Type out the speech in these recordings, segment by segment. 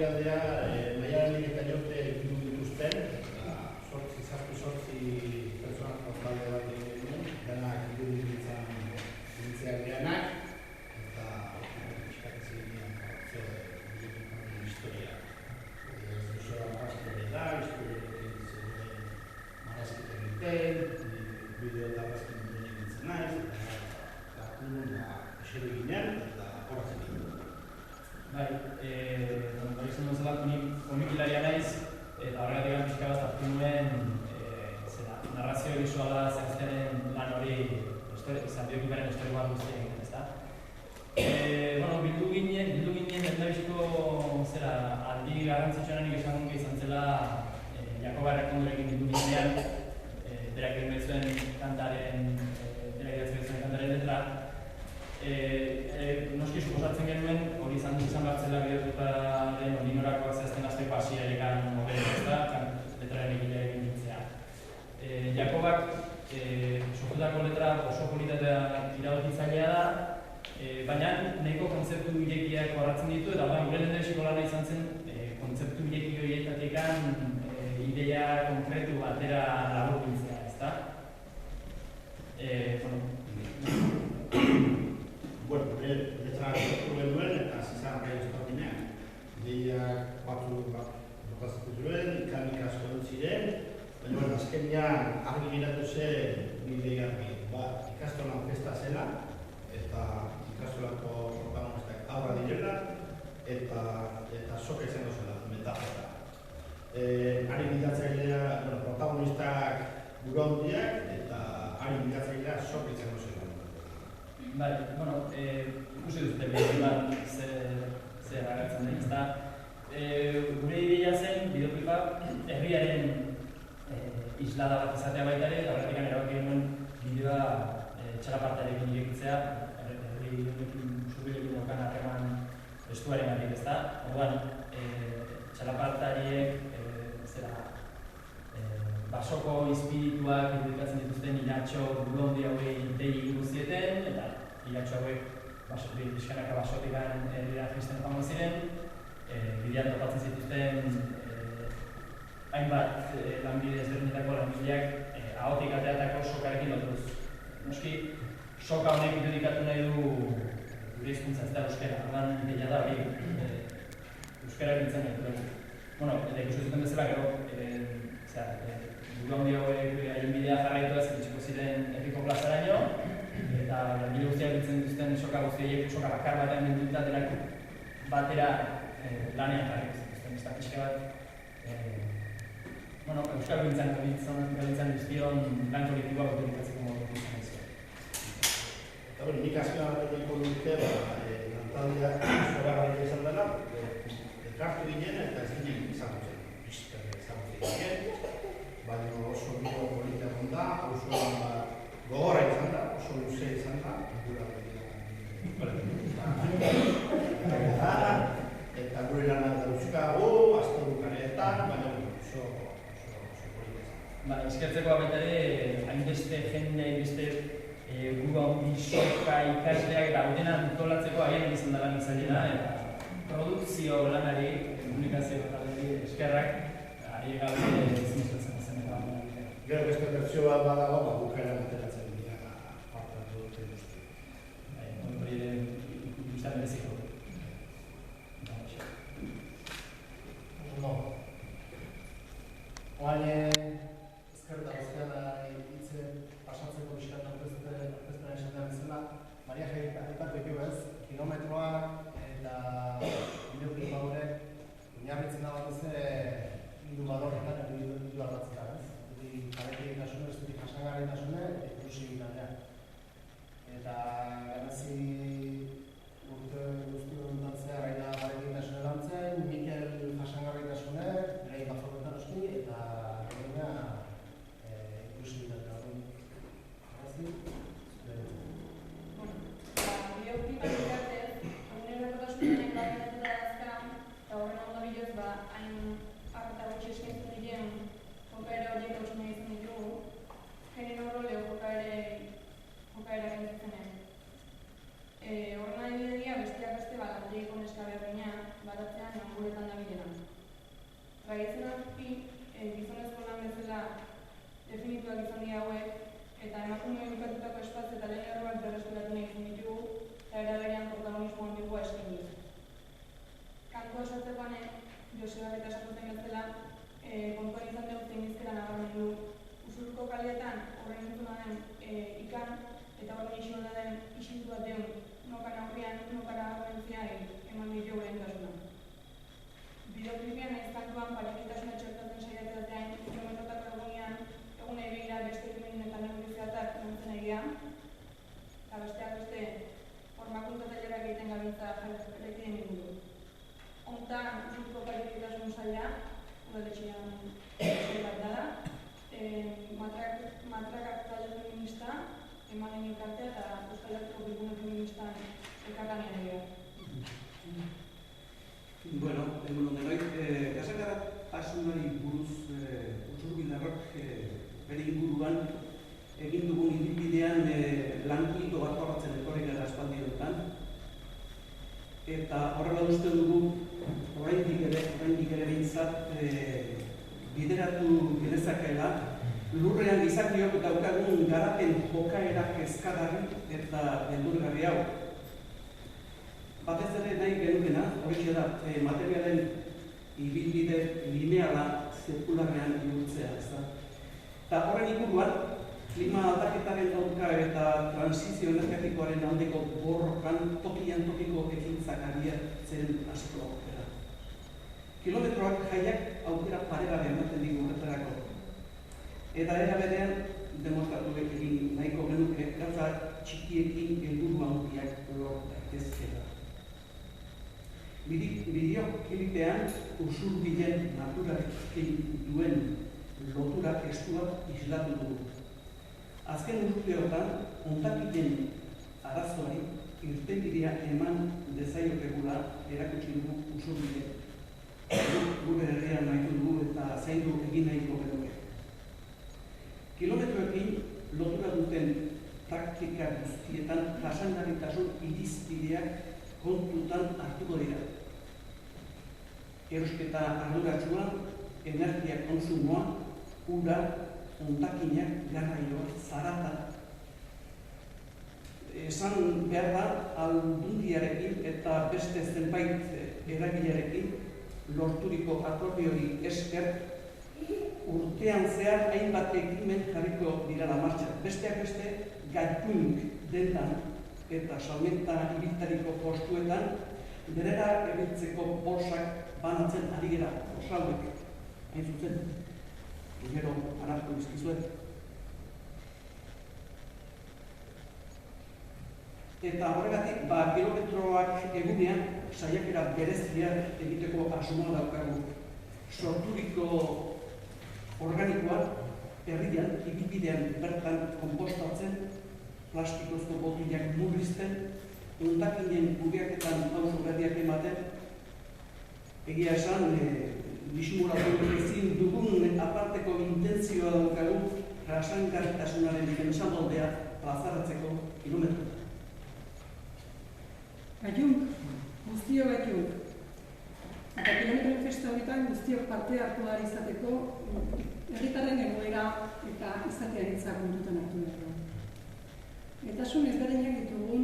aldea, Maialenik eta Jope dituzten, sortzi pertsonako talde bat egin duen, denak iruditzen dintzeak dianak, eta pixkat ez egin historia. Zuzera marrazkile da, historiarekin zegoen marrazkile egiten, bideo da marrazkile egiten naiz, eta esero ginen, eta horretzen egin. Bai, izan duzela komikilaria naiz, eta horregatik pixka bat hartu nuen narrazio bisuala zehaztenen lan hori izan biokiparen historikoa guztia egiten, ezta? Bildu ginen lehendabiziko aldi garrantzitsuenanik esan nuke izan zela Jakoba Errekondorekin bildu ginean, berak egin betzuen kantaren letra. Noski suposatzen genuen, hori izan bartzela bideotutaren oninorakoak zehazten azteko hasierarekan nobel, ezta? Letraren egilearekin nintzea. Jakobak sortutako letra oso politatea iradokitzailea da, baina nahiko kontzeptu irekiak horratzen ditu, eta gure lehendabiziko lana izan zen kontzeptu ireki horietatik ideia konkretu batera laburbiltzea, ezta? Letra sortu genuen eta zizan gai ezberdinak. Ideiak batzuk bokazatu zuen, ikanik asko dut ziren, baina azkenean argi giratu zen nire garbi. Ikastolan festa zela, eta ikastolako protagonistak aurra direla, eta soka izango zela, metafora. Ari bidatzailea, protagonistak gure handiak, eta ari bidatzailea soka izango zela. Bai, ikusi duzute bideoklipan zer agertzen den, ezta? Gure ideia zen, bideoklipa herriaren islada bat izatea baita ere, eta horretik erabaki genuen bideoa txalapartarekin irekitzea, herri honekin zurbilekin daukan harreman estuarengatik, ezta? Orduan, txalapartariek basoko espirituak irudikatzen dituzten ilatxo bulondi hauei dei egingo zieten, eta ilatxo hauek pixkanaka basotikan herrira jaisten joango ziren, bidean topatzen zituzten hainbat lanbide ezberdinetako lanbideak ahotik ateratako sokarekin lotuz. Noski, soka honek irudikatu nahi du gure hizkuntza, ez da euskara, orduan ideia da hori euskara biltzen nahi dugu. Eta ikusi zuten bezala gero, buru handi hauek haien bidea jarraitu ez iritsiko ziren herriko plazaraino, eta lanbide guztiak biltzen dituzten soka guztiak soka bakar batean bilduta denak batera lanean jarriko zituzten. Ez da pixka bat, euskal gabiltzan guztion lan kolektiboa utilikatzeko modu izan ez. Eta nik azkena bat egiko dute, lantaldeak zoragarria izan dela, elkartu ginen eta ez ginen izan zen. Baina oso bideo politia da, oso gogorra izan da, oso luze izan da, eta gure lanak dauzkagu, astebukaretan, baina oso politia izan. Eskertzeko baita ere, hainbeste jendea, hainbeste guru handi soka ikasleak eta hautena antolatzeko agian izan da lan izailena, eta produkzio lanari, komunikazio taldeari eskerrak, ari gabe zineztatzen zen. Gero beste bertsioa badago, bukaeran ateratzen dira parte hartu dute guzti. Hori ere ikusten bereziko. Oain ezkerta guztiana hitzen pasatzeko bizkatu aurkezpena esaten bezala, Maria Jaik aipatu eko ez, kilometroa eta bideoklipa horrek oinarritzen da batez hiru balorretan edo hiru ardatzetan, ez? Parekidetasune, bestetik jasangarritasune, eta inklusibitatea. Eta ganazi urte guzti kontatzea gaina parekidetasune lantzen, Mikel jasangarritasune, gai batzorretan oski, eta aldetan da bilena. Tradizionalki, gizonezko lan bezala definituak izan dira hauek, eta emakume ukatutako espazio eta lehen erroak berreskuratu nahi izan ditugu, eta era berean protagonismo ambigua eskaini. Kantua osatzekoan Josebak eta esaten bezala, kontuan izan dugu zein izkera nabarmen du. Usurko kaleetan horren entzuna den ikan, eta horren isona den isiltu bat den nokan aurrian, nokara aurrentzia eman ditu gure entasuna. Bideoklipian ez kantuan parekitasuna txertatzen saiatzea gain, kilometrotako egun egira beste ekimenin eta neurrizatak nantzen egia, eta besteak beste formakuntza tailerak egiten gabiltza jarrekien inguru. Hontan, usurko parekitasun saila, udaletxean bat dela, matrakak talde feminista, emanen elkartea eta Euskal Herriko bilgune feministan elkarlanean egia. Bueno, egun ondenoi, gazetarasunari buruz Usurbildarrok bere inguruan egin dugun ibilbidean lankito bat jorratzen etorri gara aspaldi honetan. Eta horrela uste dugu, oraindik ere behintzat bideratu genezakela, lurrean gizakiok daukagun garapen jokaera kezkagarri eta beldurgarri hau. Batez ere nahi genukena, horixe da, materialen ibilbide lineala zirkularrean bihurtzea, ezta. Eta horren inguruan, klima aldaketaren aurka eta transizio energetikoaren aldeko borrokan tokian tokiko ekintzak abiatzen hasiko aukera. Kilometroak jaiak aukera paregabe ematen digu horretarako. Eta era berean, demostratu egin nahiko genuke gauza txikiekin helburu handiak lor daitezkeela. Bideoklipean Usurbilen naturarekin duen lotura estuak islatu dugu. Azken urteotan, hontakiten arazoari irtenbidea eman dezaiokegula erakutsi dugu Usurbile. Gure herrian nahitu dugu eta zaindu egin nahiko genuke. Kilometroekin lotura duten praktika guztietan jasangarritasun irizpideak kontutan hartuko dira. Erosketa arduratsua, energia konsumoa, ura, hondakinak, garraioa, zarata. Esan behar da, aldundiarekin eta beste zenbait eragilearekin lorturiko akordiori esker urtean zehar hainbat ekimen jarriko direla martxan. Besteak beste, gaitunik dendan eta salmenta ibiltariko postuetan berera ebiltzeko bolsak banatzen ari gara, bolsauek, hain zuzen. Gero, anarko izkizuet. Eta horregatik, kilometroak egunean saiakera bereziak egiteko asmoa daukagu. Sorturiko organikoa herrian, ibilbidean bertan konpostatzen, plastikozko botilak murrizten, hondakinen kudeaketan pauso berriak ematen, egia esan, disimulatu ezin dugun aparteko intentzioa daukagu jasangarritasunaren pentsamoldea plazaratzeko kilometroa. Gaiunk, guztiok gaiunk. Eta kilometroen festa horretan guztiok parte hartu ahal izateko herritarren egoera eta izatean hitzak kontutan hartu behar. Getasun ezberdinak ditugun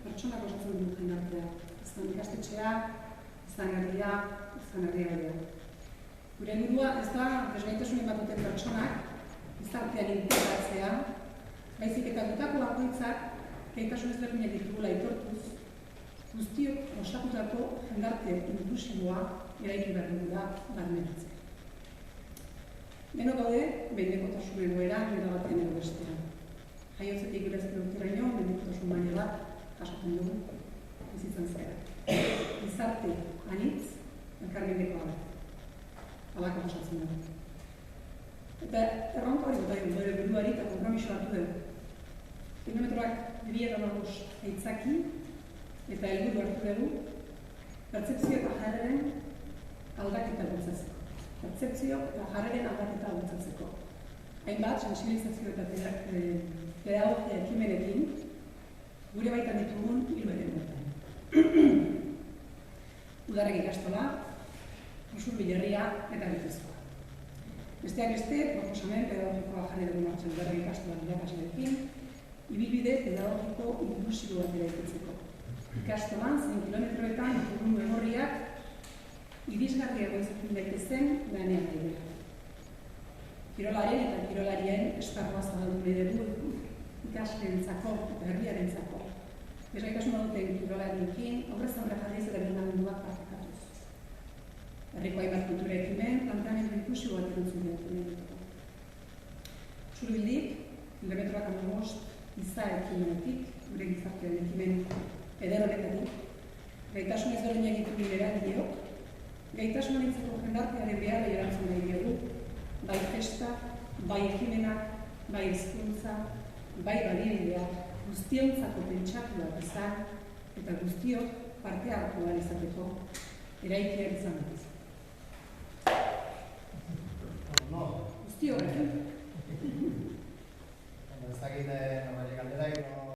pertsonak osatzen dut jendartea. Izan ikastetxea, izan herria, izan herrialdea. Gure helburua ez da desgaitasunen bat duten pertsonak gizartean integratzea, baizik eta gutako bakoitzak gaitasun ezberdinak ditugula aitortuz, guztiok osatutako jendarte inklusiboa eraiki behar dugula barneratzea. Denok gaude, behinekotasun egoeran era batean edo bestean. Jaiotzetik berezko urteraino, behinekotasun maila bat jasotzen dugu bizitzan zehar. Gizarte anitz, elkarbidekoa bat. Halako jasotzen dugu. Eta erronka hori dut bere buruari eta konpromiso hartu dugu. Kilometroak 2005 aitzaki eta helburu hartu dugu pertzepzio eta jarreren aldaketa bultzatzeko. Pertzepzio eta jarreren aldaketa bultzatzeko. Hainbat, sensibilizazio eta pedagogia ekimenekin gure baitan ditugun 3 eremuetan. Udarrek ikastola, Usurbilherria eta Gipuzkoa. Besteak beste, proposamen pedagogikoa jarri dugu martxan berri ikastolan irakasleekin, ibilbide pedagogiko inklusibo bat eraikitzeko. Ikastolan, 100 kilometroetan, ditugun memoriak irisgarriago izaten daitezen lanean daidea. Kirolaren eta kirolarien esparrua zabaldu nahi dugu ikasleentzako eta herriarentzako. Desgaitasuna duten kirolariekin, aurrez aurre jarriz eta berdinamenduak partekatuz. Herriko hainbat kultura ekimen, planteamendu inklusibo bat erantzun ditugu. Usurbildik, kilometroak 15 giza ekimenetik, gure gizartean ekimen eder honetatik, gaitasun ezberdinak dituen eragileok, gaitasun anitzeko jendartearen beharrei erantzun nahi diogu, bai festa, bai ekimenak, bai hizkuntza, bai baliabideak, guztiontzako pentsatuak izan eta guztiok parte hartu ahal izateko eraikiak izan dut. Guztiok.